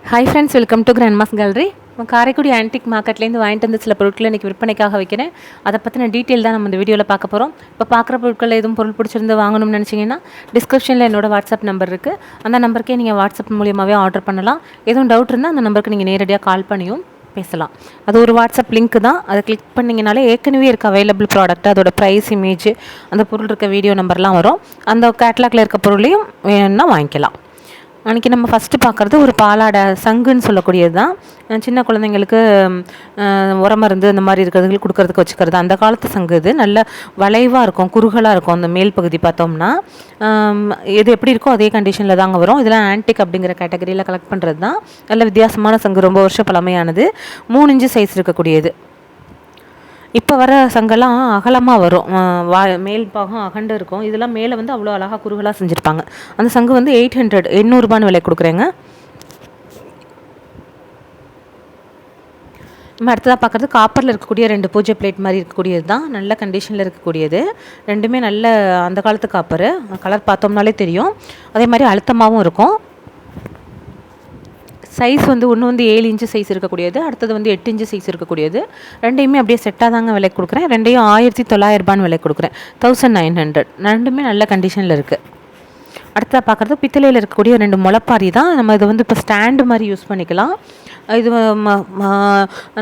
Hi friends, welcome to grandma's gallery. Karaikudi antique மார்க்கெட்லேருந்து வாங்கிட்டு வந்து சில பொருட்களை இன்றைக்கி விற்பனைக்காக வைக்கிறேன். அதை பற்றின டீட்டெயில் தான் நம்ம இந்த வீடியோவில் பார்க்க போகிறோம். இப்போ பார்க்குற பொருட்கள் எதுவும் பொருள் பிடிச்சிருந்து வாங்கணும்னு நினச்சிங்கன்னா டிஸ்கிரிப்ஷனில் என்னோடய வாட்ஸ்அப் நம்பர் இருக்குது. அந்த நம்பருக்கே நீங்கள் வாட்ஸ்அப் மூலியமாகவே ஆர்டர் பண்ணலாம். எதுவும் டவுட் இருந்தால் அந்த நம்பருக்கு நீங்கள் நேரடியாக கால் பண்ணியும் பேசலாம். அது ஒரு வாட்ஸ்அப் லிங்க் தான். அதை கிளிக் பண்ணிங்கனாலே ஏற்கனவே இருக்க அவைலபிள் ப்ராடக்ட், அதோட ப்ரைஸ், இமேஜ், அந்த பொருள் இருக்க வீடியோ நம்பர்லாம் வரும். அந்த கேட்லாகில் இருக்க பொருளையும் வேணும்னா வாங்கிக்கலாம். அன்றைக்கி நம்ம ஃபஸ்ட்டு பார்க்குறது ஒரு பாலாடை சங்குன்னு சொல்லக்கூடியது தான். சின்ன குழந்தைங்களுக்கு உரமருந்து இந்த மாதிரி இருக்கிறதுக்கு கொடுக்கறதுக்கு வச்சுக்கிறது. அந்த காலத்து சங்கு இது. நல்ல வளைவாக இருக்கும், குறுகலாக இருக்கும். அந்த மேல் பகுதி பார்த்தோம்னா இது எப்படி இருக்கோ அதே கண்டிஷனில் தாங்க வரும். இதெல்லாம் ஆன்டிக் அப்படிங்கிற கேட்டகரியில் கலெக்ட் பண்ணுறது தான். நல்ல வித்தியாசமான சங்கு, ரொம்ப வருஷம் பழமையானது. 3 இன்ச்சு சைஸ் இருக்கக்கூடியது. இப்போ வர சங்கெல்லாம் அகலமாக வரும், மேல் பாகம் அகண்டு இருக்கும். இதெல்லாம் மேலே வந்து அவ்வளோ அழகாக குறுகலாக செஞ்சுருப்பாங்க. அந்த சங்கு வந்து 800 விலை கொடுக்குறேங்க. நம்ம அடுத்ததாக பார்க்குறது காப்பரில் இருக்கக்கூடிய 2 பூஜை பிளேட் மாதிரி இருக்கக்கூடியது தான். நல்ல கண்டிஷனில் இருக்கக்கூடியது. ரெண்டுமே நல்ல அந்த காலத்து காப்பர். கலர் பார்த்தோம்னாலே தெரியும். அதே மாதிரி அழுத்தமாகவும் இருக்கும். சைஸ் வந்து ஒன்று வந்து 7 இன்ச்சு சைஸ் இருக்கக்கூடியது, அடுத்தது வந்து 8 இன்ச்சு சைஸ் இருக்கக்கூடியது. ரெண்டையுமே அப்படியே செட்டாக தாங்க விலை கொடுக்குறேன். ரெண்டையும் 1900 விலை கொடுக்குறேன். 1900. ரெண்டுமே நல்ல கண்டிஷனில் இருக்குது. அடுத்ததாக பார்க்குறது பித்தளையில் இருக்கக்கூடிய 2 முளைப்பாரி தான். நம்ம இது வந்து இப்போ ஸ்டாண்டு மாதிரி யூஸ் பண்ணிக்கலாம். இது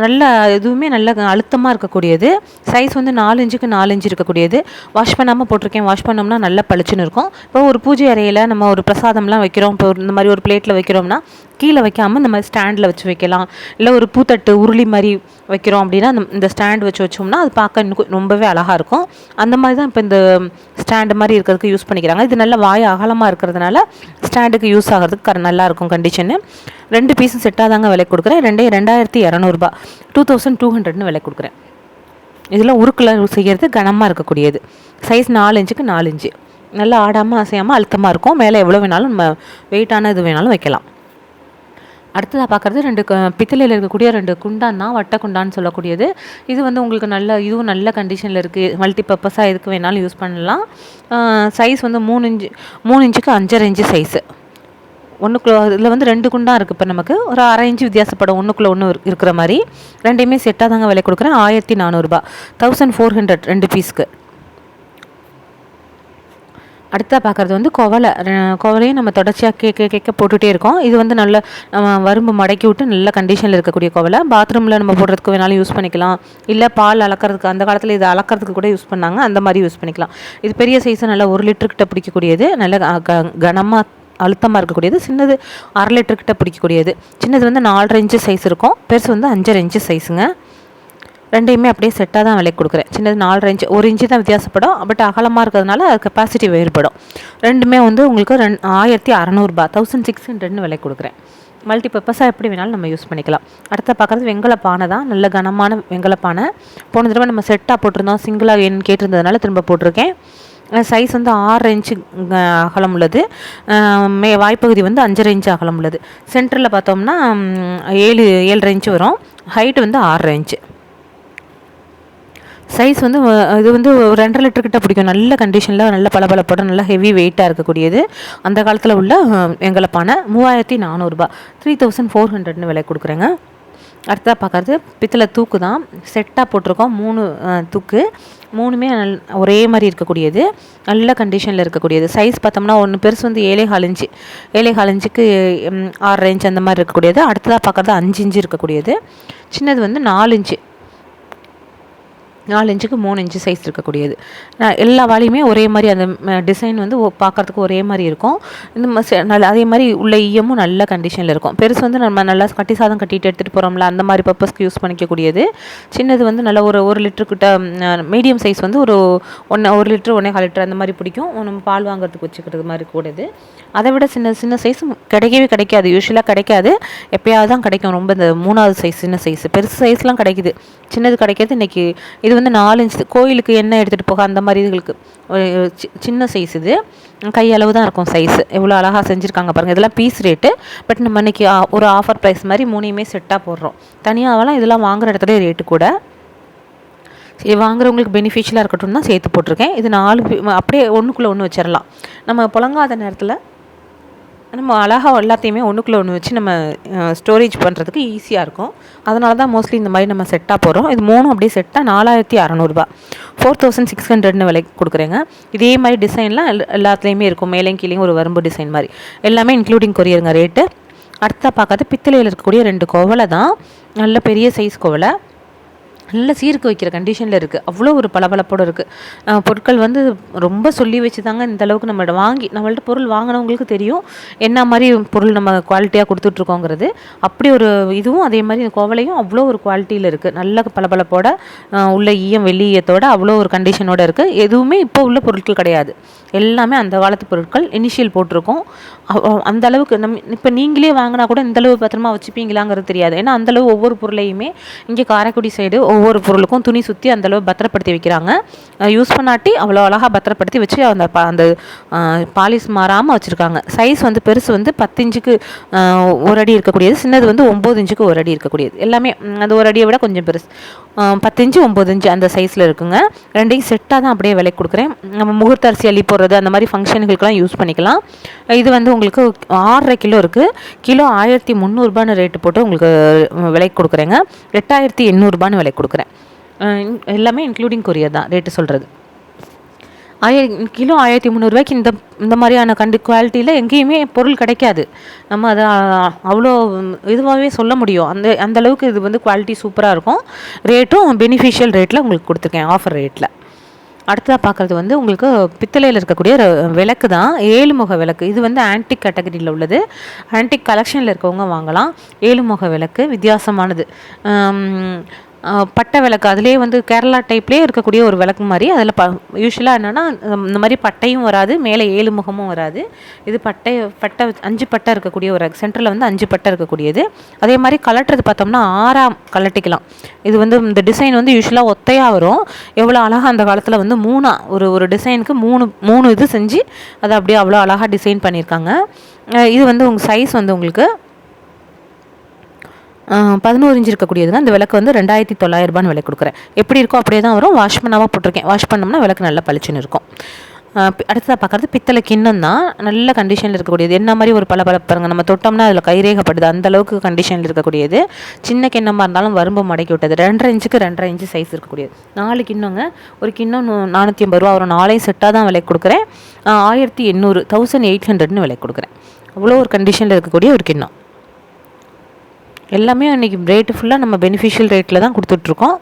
நல்ல எதுவுமே நல்ல அழுத்தமாக இருக்கக்கூடியது. சைஸ் வந்து 4 இன்ச்சுக்கு 4 இன்ச்சு இருக்கக்கூடியது. வாஷ் பண்ணாமல் போட்டிருக்கேன். வாஷ் பண்ணோம்னா நல்லா பளிச்சுன்னு இருக்கும். இப்போ ஒரு பூஜை அறையில் நம்ம ஒரு பிரசாதம்லாம் வைக்கிறோம், இப்போ இந்த மாதிரி ஒரு பிளேட்டில் வைக்கிறோம்னா கீழே வைக்காமல் இந்த மாதிரி ஸ்டாண்டில் வச்சு வைக்கலாம். இல்லை ஒரு பூத்தட்டு உருளி மாதிரி வைக்கிறோம் அப்படின்னா இந்த ஸ்டாண்ட் வச்சு வச்சோம்னா அது பார்க்க இன்னும் ரொம்பவே அழகாக இருக்கும். அந்த மாதிரி தான் இப்போ இந்த ஸ்டாண்டு மாதிரி இருக்கிறதுக்கு யூஸ் பண்ணிக்கிறாங்க. இது நல்ல வாய் அகலமாக இருக்கிறதுனால ஸ்டாண்டுக்கு யூஸ் ஆகிறதுக்கு நல்லாயிருக்கும் கண்டிஷனு. 2 பீஸும் செட்டாக தாங்க விலை கொடுக்குறேன். 2200 2200 விலை கொடுக்குறேன். இதில் உருக்கில் செய்கிறது கனமாக இருக்கக்கூடியது. சைஸ் 4 இன்ச்சுக்கு 4 இன்ச்சு. நல்லா ஆடாமல் அசையாமல் அழுத்தமாக இருக்கும். மேலே எவ்வளோ வேணாலும் நம்ம வெயிட்டான இது வேணாலும் வைக்கலாம். அடுத்ததாக பார்க்குறது 2 பித்தளையில் இருக்கக்கூடிய 2 குண்டான் தான், வட்டை குண்டான்னு சொல்லக்கூடியது. இது வந்து உங்களுக்கு இதுவும் நல்ல கண்டிஷனில் இருக்குது. மல்டி பர்பஸாக எதுக்கு வேணாலும் யூஸ் பண்ணலாம். சைஸ் வந்து 3 இன்ச்சுக்கு 5.5 இன்ச்சு சைஸு. ஒன்றுக்குள்ள இதில் வந்து 2 குண்டாக இருக்குது. இப்போ நமக்கு ஒரு 1/2 இன்ச்சு வித்தியாசப்படும் ஒன்றுக்குள்ளே ஒன்று இருக்கிற மாதிரி. ரெண்டையுமே செட்டாக தாங்க விலை கொடுக்குறேன். 1400 1400 2 பீஸ்க்கு. அடுத்தா பார்க்குறது வந்து குவலையும் நம்ம தொடர்ச்சியாக கேட்க போட்டுகிட்டே இருக்கோம். இது வந்து நல்ல வரும்பு மடக்கி விட்டு நல்ல கண்டிஷனில் இருக்கக்கூடிய குவலை. பாத்ரூமில் நம்ம போடுறதுக்கு வேணாலும் யூஸ் பண்ணிக்கலாம். இல்லை பால் அளக்கிறதுக்கு, அந்த காலத்தில் இதை அளக்கிறதுக்கு கூட யூஸ் பண்ணாங்க. அந்த மாதிரி யூஸ் பண்ணிக்கலாம். இது பெரிய சைஸு, நல்லா 1 லிட்டர்கிட்ட பிடிக்கக்கூடியது. நல்ல கனமாக அழுத்தமாக இருக்கக்கூடியது. சின்னது 1/2 லிட்டர்கிட்ட பிடிக்கக்கூடியது. சின்னது வந்து 4.5 இன்ச்சு சைஸ் இருக்கும். பெருசு வந்து 5.5 இன்ச்சு சைஸுங்க. ரெண்டையுமே அப்படியே செட்டாக தான் விலை கொடுக்குறேன். சின்னது 4.5 இன்ச்சு, 1 இன்ச்சு தான் வித்தியாசப்படும். பட் அகலமாக இருக்கிறதுனால அது கெப்பாசிட்டி வேறுபடும். ரெண்டுமே வந்து உங்களுக்கு 1600 1600 விலை கொடுக்குறேன். மல்டி பர்பஸாக எப்படி வேணாலும் நம்ம யூஸ் பண்ணிக்கலாம். அடுத்த பார்க்குறது வெங்கல பானை தான். நல்ல கனமான வெங்கல பானை. போன தடவை நம்ம செட்டாக போட்டிருந்தோம், சிங்கிளாக என்ன கேட்டிருந்ததுனால திரும்ப போட்டிருக்கேன். சைஸ் வந்து 6 இன்ச்சு அகலம் உள்ளது. வாய்ப்பகுதி வந்து 5.5 இன்ச்சு அகலம் உள்ளது. சென்டரில் பார்த்தோம்னா 7.5 இன்ச்சு வரும். ஹைட் வந்து 6.5 இன்ச்சு. சைஸ் வந்து இது வந்து 2.5 லிட்டர்கிட்ட பிடிக்கும். நல்ல கண்டிஷனில் நல்ல பளபளப்போட நல்ல ஹெவி வெயிட்டாக இருக்கக்கூடியது. அந்த காலத்தில் உள்ள வெங்கலப்பானை. 3400 3400 விலை கொடுக்குறேங்க. அடுத்ததாக பார்க்குறது பித்தளை தூக்கு தான். செட்டாக போட்டிருக்கோம். 3 தூக்கு. 3மே ஒரே மாதிரி இருக்கக்கூடியது. நல்ல கண்டிஷனில் இருக்கக்கூடியது. சைஸ் பார்த்தோம்னா ஒன்று பெருசு வந்து 7.25 இன்ச்சு 7.25 இன்ச்சுக்கு 6.5 இன்ச்சு அந்த மாதிரி இருக்கக்கூடியது. அடுத்ததாக பார்க்குறது 5 இன்ச்சு இருக்கக்கூடியது. சின்னது வந்து 4 இன்ச்சு 4 இன்ச்சுக்கு 3 இன்ச்சு சைஸ் இருக்கக்கூடியது. எல்லா வாளியுமே ஒரே மாதிரி அந்த டிசைன் வந்து பார்க்குறதுக்கு ஒரே மாதிரி இருக்கும். இந்த அதே மாதிரி உள்ள ஈயமும் நல்ல கண்டிஷனில் இருக்கும். பெருசு வந்து நம்ம நல்லா கட்டி சாதம் கட்டிட்டு எடுத்துகிட்டு போகிறோம்ல, அந்த மாதிரி பர்பஸ்க்கு யூஸ் பண்ணிக்கக்கூடியது. சின்னது வந்து நல்லா ஒரு லிட்டருக்கிட்ட, மீடியம் சைஸ் வந்து ஒரு 1 லிட்டர் 1.25 லிட்டர் அந்த மாதிரி பிடிக்கும். நம்ம பால் வாங்குறதுக்கு வச்சுக்கிறது மாதிரி கூடது. அதை விட சின்ன சைஸ் கிடைக்காது. யூஸ்வலாக கிடைக்காது, எப்பயாவது தான் கிடைக்கும். ரொம்ப இந்த 3வது சைஸ் சின்ன சைஸ். பெருசு சைஸ்லாம் கிடைக்குது, சின்னது கிடைக்காது. இன்றைக்கி இது வந்து 4 இன்ச்சு கோயிலுக்கு எண்ணெய் எடுத்துகிட்டு போக அந்த மாதிரி இதுகளுக்கு சின்ன சைஸ். இது கையளவு தான் இருக்கும் சைஸ். எவ்வளோ அழகாக செஞ்சுருக்காங்க பாருங்கள். இதெல்லாம் பீஸ் ரேட்டு. பட் நம்ம இன்றைக்கி ஒரு ஆஃபர் ப்ரைஸ் மாதிரி 3யுமே செட்டாக போடுறோம். தனியாகலாம் இதெல்லாம் வாங்குகிற இடத்துல ரேட்டு கூட. வாங்குறவங்களுக்கு பெனிஃபிஷியலாக இருக்கட்டும் தான் சேர்த்து போட்டிருக்கேன். இது 4 அப்படியே ஒன்றுக்குள்ளே ஒன்று வச்சிடலாம். நம்ம புழங்காத நேரத்தில் நம்ம அழகாக எல்லாத்தையுமே ஒன்றுக்குள்ளே ஒன்று வச்சு நம்ம ஸ்டோரேஜ் பண்ணுறதுக்கு ஈஸியாக இருக்கும். அதனால தான் மோஸ்ட்லி இந்த மாதிரி நம்ம செட்டாக போகிறோம். இது 3 அப்படியே செட்டாக 4600 4600 விலைக்கு கொடுக்குறேங்க. இதே மாதிரி டிசைன்லாம் எல்லாத்துலேயுமே இருக்கும், மேலேயும் கீழேயும் ஒரு வரம்பு டிசைன் மாதிரி எல்லாமே இன்க்ளூடிங் கொரியருங்க ரேட்டு. அடுத்தா பார்க்காத பித்தளையில் இருக்கக்கூடிய 2 குவளை தான், நல்ல பெரிய சைஸ் குவளை, நல்ல சீர்க்கு வைக்கிற கண்டிஷனில் இருக்குது. அவ்வளோ ஒரு பளபளப்போடு இருக்குது. பொருட்கள் வந்து ரொம்ப சொல்லி வச்சு தாங்க இந்தளவுக்கு நம்மள்ட்ட பொருள் வாங்கினவங்களுக்கு தெரியும் என்ன மாதிரி பொருள் நம்ம குவாலிட்டியாக கொடுத்துட்ருக்கோங்கிறது. அப்படி ஒரு இதுவும் அதே மாதிரி இந்த கோவலையும் அவ்வளோ ஒரு குவாலிட்டியில் இருக்குது. நல்ல பளபளப்போட உள்ள ஈயம் வெள்ளி ஈயத்தோட அவ்வளோ ஒரு கண்டிஷனோடு இருக்குது. எதுவுமே இப்போ உள்ள பொருட்கள் கிடையாது, எல்லாமே அந்த காலத்து பொருட்கள், இனிஷியல் போட்டிருக்கோம். அந்த அளவுக்கு இப்போ நீங்களே வாங்கினா கூட இந்தளவு பத்திரமா வச்சுப்பீங்களாங்கிறது தெரியாது. ஏன்னா அந்தளவு ஒவ்வொரு பொருளையுமே இங்கே காரைக்குடி சைடு ஒவ்வொரு பொருளுக்கும் துணி சுற்றி அந்தளவு பத்திரப்படுத்தி வைக்கிறாங்க. யூஸ் பண்ணாட்டி அவ்வளோ அழகாக பத்திரப்படுத்தி வச்சு அந்த பாலிஷ் மாறாமல் வச்சுருக்காங்க. சைஸ் வந்து பெருசு வந்து 10 இன்ச்சுக்கு 1 அடி இருக்கக்கூடியது, சின்னது வந்து 9 இன்ச்சுக்கு 1 அடி இருக்கக்கூடியது. எல்லாமே அது 1 அடியை விட கொஞ்சம் பெருசு, 10 இன்ச்சு 9 இன்ச்சு அந்த சைஸில் இருக்குங்க. ரெண்டையும் செட்டாக தான் அப்படியே விலைக்கு கொடுக்குறேன். நம்ம முகூர்த்த அரிசி அள்ளி போடுறது அந்த மாதிரி ஃபங்க்ஷனுகளுக்கெல்லாம் யூஸ் பண்ணிக்கலாம். இது வந்து உங்களுக்கு 6.5 கிலோ இருக்குது. கிலோ 1300 ரேட்டு போட்டு உங்களுக்கு விலைக்கு கொடுக்குறேங்க. 8800 விலைக்கு கொடுக்குறேன். எல்லாமே இன்க்ளூடிங் கொரியர் தான் ரேட்டு சொல்கிறது. கிலோ 1300 இந்த மாதிரியான குவாலிட்டியில் எங்கேயுமே பொருள் கிடைக்காது. நம்ம அதை அவ்வளோ இதுவாகவே சொல்ல முடியும். அந்த அளவுக்கு இது வந்து குவாலிட்டி சூப்பராக இருக்கும். ரேட்டும் பெனிஃபிஷியல் ரேட்டில் உங்களுக்கு கொடுத்துருக்கேன், ஆஃபர் ரேட்டில். அடுத்ததாக பார்க்குறது வந்து உங்களுக்கு பித்தளையில் இருக்கக்கூடிய விளக்கு தான், 7 முக விளக்கு. இது வந்து ஆன்டிக் கேட்டகரியில் உள்ளது. ஆன்டிக் கலெக்ஷனில் இருக்கவங்க வாங்கலாம். 7 முக விளக்கு வித்தியாசமானது. பட்டை விளக்கு, அதிலே வந்து கேரளா டைப்லேயே இருக்கக்கூடிய ஒரு விளக்கு மாதிரி. அதில் யூஸ்வலாக என்னென்னா இந்த மாதிரி பட்டையும் வராது, மேலே 7 முகமும் வராது. இது பட்டை 5 பட்டை இருக்கக்கூடிய ஒரு சென்டரில் வந்து 5 பட்டை இருக்கக்கூடியது. அதே மாதிரி கலட்டுறது பார்த்தோம்னா 6 கலட்டிக்கலாம். இது வந்து இந்த டிசைன் வந்து யூஸ்வலாக ஒத்தையாக வரும். எவ்வளோ அழகாக அந்த காலத்தில் வந்து 3 ஒரு டிசைனுக்கு 3 இது செஞ்சு அதை அப்படியே அவ்வளோ அழகாக டிசைன் பண்ணியிருக்காங்க. இது வந்து உங்கள் சைஸ் வந்து உங்களுக்கு 11 இன்ச்சு இருக்கக்கூடியதுங்க. அந்த விளக்கு வந்து 2900 விலை கொடுக்குறேன். எப்படி இருக்கோ அப்படியே தான் வரும். வாஷ் பண்ணாமல் போட்டிருக்கேன். வாஷ் பண்ணோம்னா விளக்கு நல்லா பளிச்சுன்னு இருக்கும். அடுத்ததாக பார்க்குறது பித்தளை கிண்ணம் தான், நல்ல கண்டிஷனில் இருக்கக்கூடியது. என்ன மாதிரி ஒரு பளபளப்பாருங்க, நம்ம தொட்டோம்னா அதில் கைரேகப்படுது, அந்தளவுக்கு கண்டிஷனில் இருக்கக்கூடியது. சின்ன கிண்ணமாக இருந்தாலும் வரம்பு மடக்கி விட்டது. 2.5 இன்ச்சுக்கு 2.5 இன்ச்சு சைஸ் இருக்கக்கூடியது. 4 கிண்ணங்க. ஒரு கிண்ணம் 450 ஒரு 4 செட்டாக தான் விலை கொடுக்குறேன். 1800 விலை கொடுக்குறேன். அவ்வளோ ஒரு கண்டிஷனில் இருக்கக்கூடிய ஒரு கிண்ணம். எல்லாமே அன்றைக்கி ரேட்டு ஃபுல்லாக நம்ம பெனிஃபிஷியல் ரேட்டில் தான் கொடுத்துட்ருக்கோம்.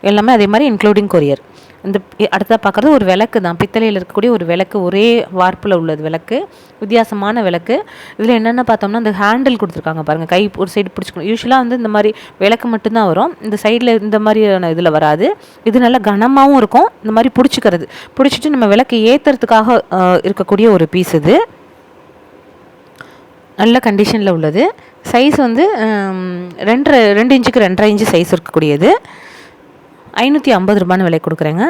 எல்லாமே அதே மாதிரி இன்க்ளூடிங் கொரியர். அடுத்ததாக பார்க்குறது ஒரு விளக்கு தான், பித்தளையில் இருக்கக்கூடிய ஒரு விளக்கு, ஒரே வார்ப்பில் உள்ளது விளக்கு, வித்தியாசமான விளக்கு. இதில் என்னென்ன பார்த்தோம்னா இந்த ஹேண்டில் கொடுத்துருக்காங்க பாருங்கள், கை ஒரு சைடு பிடிச்சிக்கணும். யூஸ்வலாக வந்து இந்த மாதிரி விளக்கு மட்டும்தான் வரும், இந்த சைடில் இந்த மாதிரியான இதில் வராது. இது நல்லா கனமாகவும் இருக்கும். இந்த மாதிரி பிடிச்சிட்டு நம்ம விளக்கு ஏற்றுறதுக்காக இருக்கக்கூடிய ஒரு பீஸ். இது நல்ல கண்டிஷனில் உள்ளது. சைஸ் வந்து 2 இன்ச்சுக்கு 2.5 இன்ச்சு சைஸ் இருக்கக்கூடியது. 550 விலை கொடுக்குறேங்க.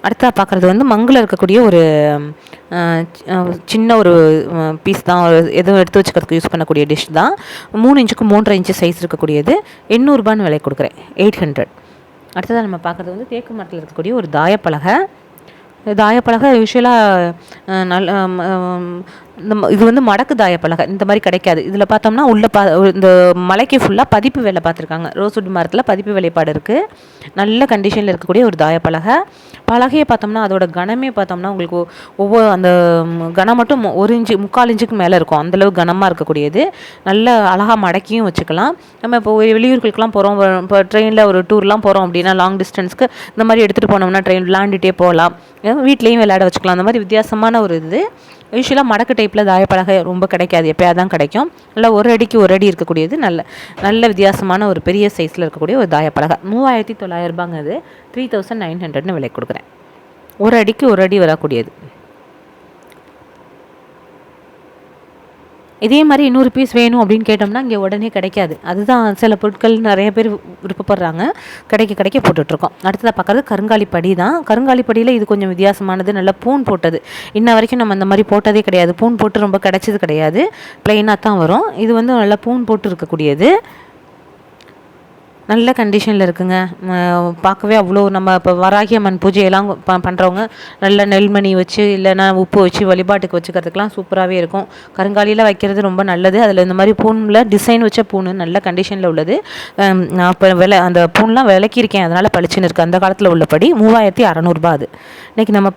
அடுத்தா பார்க்குறது வந்து மங்கில் இருக்கக்கூடிய ஒரு சின்ன ஒரு பீஸ் தான், எதுவும் எடுத்து வச்சுக்கிறதுக்கு யூஸ் பண்ணக்கூடிய டிஷ் தான். 3 இன்ச்சுக்கு 3.5 இன்ச்சு சைஸ் இருக்கக்கூடியது. 800 விலை கொடுக்குறேன், 800. அடுத்ததாக நம்ம பார்க்குறது வந்து தேக்கு மரத்தில் இருக்கக்கூடிய ஒரு தாயப்பலகை. யூஸ்வலாக இது வந்து மடக்கு தாயப்பலகை இந்த மாதிரி கிடைக்காது. இதில் பார்த்தோம்னா இந்த மலைக்கு ஃபுல்லாக பதிப்பு வேலை பார்த்துருக்காங்க. ரோஸ்வுட் மரத்தில் பதிப்பு வேலைப்பாடு இருக்குது. நல்ல கண்டிஷனில் இருக்கக்கூடிய ஒரு தாயப்பலகை. பலகையை பார்த்தோம்னா அதோட கனமே பார்த்தோம்னா உங்களுக்கு ஒவ்வொரு அந்த கனம் மட்டும் 1 இன்ச்சு 3/4 இன்ச்சுக்கு மேலே இருக்கும். அந்தளவு கனமாக இருக்கக்கூடியது. நல்ல அழகாக மடக்கியும் வச்சுக்கலாம். நம்ம இப்போ வெளியூர்களுக்கெலாம் போகிறோம், இப்போ ட்ரெயினில் ஒரு டூர்லாம் போகிறோம் அப்படின்னா லாங் டிஸ்டன்ஸ்க்கு இந்த மாதிரி எடுத்துகிட்டு போனோம்னா ட்ரெயின் விளாண்டுகிட்டே போகலாம், வீட்லேயும் விளையாட வச்சுக்கலாம். அந்த மாதிரி வித்தியாசமான ஒரு இது. யூஸ்வலாக மடக்கு டைப்பில் தாயப்பலகை ரொம்ப கிடைக்காது, எப்போயா தான் கிடைக்கும். நல்லா 1 அடிக்கு 1 அடி இருக்கக்கூடியது. நல்ல வித்தியாசமான ஒரு பெரிய சைஸில் இருக்கக்கூடிய ஒரு தாயப்பலகை. 3900 அது 3900 விலை கொடுக்குறேன். 1 அடிக்கு 1 அடி வரக்கூடியது. இதே மாதிரி இன்னொரு பீஸ் வேணும் அப்படின்னு கேட்டோம்னா இங்கே உடனே கிடைக்காது. அதுதான் சில பொருட்கள் நிறைய பேர் விருப்பப்படுறாங்க, கிடைக்க போட்டுட்ருக்கோம். அடுத்ததாக பார்க்குறது கருங்காலிப்படி தான். கருங்காலிப்படியில் இது கொஞ்சம் வித்தியாசமானது, நல்லா பூன் போட்டது. இன்ன வரைக்கும் நம்ம அந்த மாதிரி போட்டதே கிடையாது. பூன் போட்டு ரொம்ப கிடைச்சது கிடையாது, ப்ளைனாக தான் வரும். இது வந்து நல்லா பூன் போட்டு இருக்கக்கூடியது. நல்ல கண்டிஷனில் இருக்குங்க. பார்க்கவே அவ்வளோ நம்ம இப்போ வராகி அம்மன் பூஜையெல்லாம் பண்ணுறவங்க நல்ல நெல்மணி வச்சு இல்லைன்னா உப்பு வச்சு வழிபாட்டுக்கு வச்சுக்கிறதுக்கெலாம் சூப்பராகவே இருக்கும். கருங்காலியில் வைக்கிறது ரொம்ப நல்லது. அதில் இந்த மாதிரி பூனில் டிசைன் வச்ச பூணு நல்ல கண்டிஷனில் உள்ளது. நான் இப்போ அந்த பூன்லாம் விளக்கியிருக்கேன், அதனால் பளிச்சுன்னு இருக்குது. அந்த காலத்தில் உள்ளபடி 3600 அது. இன்றைக்கி நம்ம